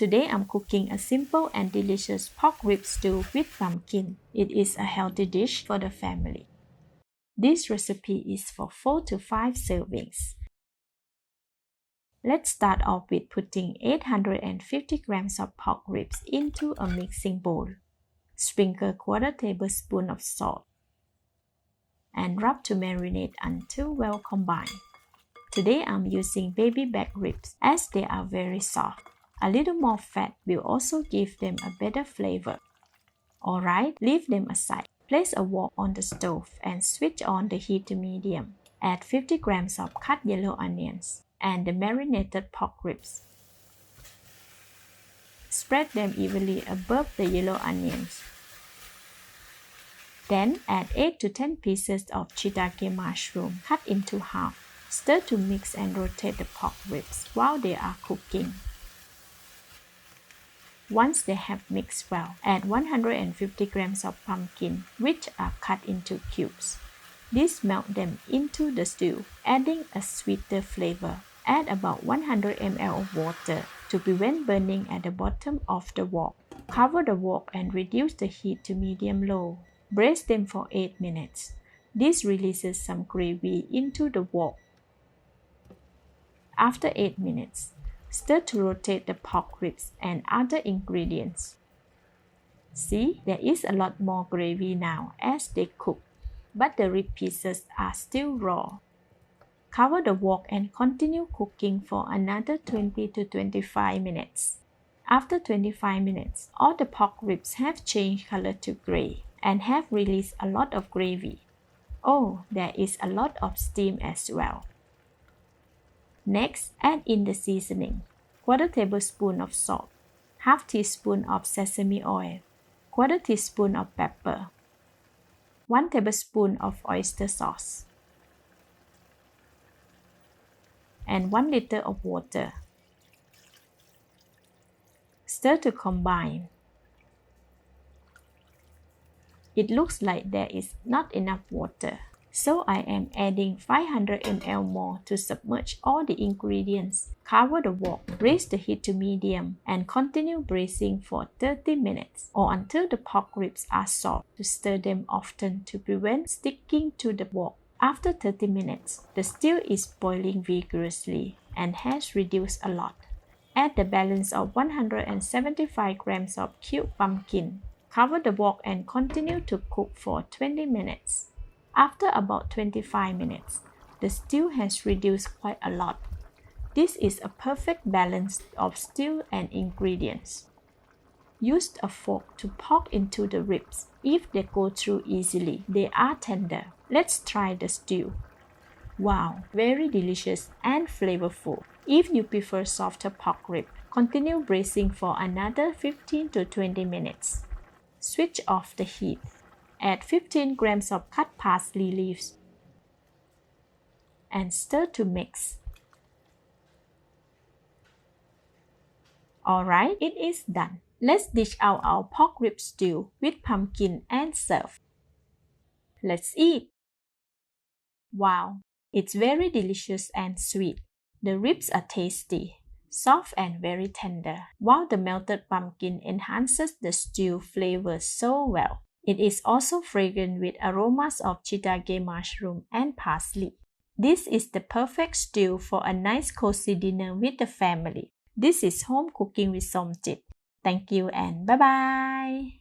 Today I'm cooking a simple and delicious pork rib stew with pumpkin. It is a healthy dish for the family. This recipe is for 4 to 5 servings. Let's start off with putting 850 grams of pork ribs into a mixing bowl. Sprinkle 1/4 tablespoon of salt and rub to marinate until well combined. Today I'm using baby back ribs as they are very soft. A little more fat will also give them a better flavor. Alright, leave them aside. Place a wok on the stove and switch on the heat to medium. Add 50 grams of cut yellow onions and the marinated pork ribs. Spread them evenly above the yellow onions. Then add 8 to 10 pieces of shiitake mushroom cut into half. Stir to mix and rotate the pork ribs while they are cooking. Once they have mixed well, add 150 grams of pumpkin, which are cut into cubes. This melt them into the stew, adding a sweeter flavor. Add about 100 ml of water to prevent burning at the bottom of the wok. Cover the wok and reduce the heat to medium-low. Braise them for 8 minutes. This releases some gravy into the wok. After 8 minutes, stir to rotate the pork ribs and other ingredients. See, there is a lot more gravy now as they cook, but the rib pieces are still raw. Cover the wok and continue cooking for another 20 to 25 minutes. After 25 minutes, all the pork ribs have changed color to gray and have released a lot of gravy. Oh, there is a lot of steam as well. Next, add in the seasoning. 1/4 tablespoon of salt, 1/2 teaspoon of sesame oil, 1/4 teaspoon of pepper, 1 tablespoon of oyster sauce, and 1 liter of water. Stir to combine. It looks like there is not enough water, so I am adding 500 ml more to submerge all the ingredients. Cover the wok, raise the heat to medium, and continue braising for 30 minutes or until the pork ribs are soft. To stir them often to prevent sticking to the wok. After 30 minutes, the stew is boiling vigorously and has reduced a lot. Add the balance of 175 grams of cubed pumpkin. Cover the wok and continue to cook for 20 minutes. After about 25 minutes, the stew has reduced quite a lot. This is a perfect balance of stew and ingredients. Use a fork to poke into the ribs. If they go through easily, they are tender. Let's try the stew. Wow, very delicious and flavorful. If you prefer softer pork rib, continue braising for another 15 to 20 minutes. Switch off the heat. Add 15 grams of cut parsley leaves and stir to mix. Alright, it is done. Let's dish out our pork rib stew with pumpkin and serve. Let's eat. Wow, it's very delicious and sweet. The ribs are tasty, soft and very tender, while the melted pumpkin enhances the stew flavor so well. It is also fragrant with aromas of shiitake mushroom and parsley. This is the perfect stew for a nice cozy dinner with the family. This is Home Cooking with Somjit. Thank you and bye-bye!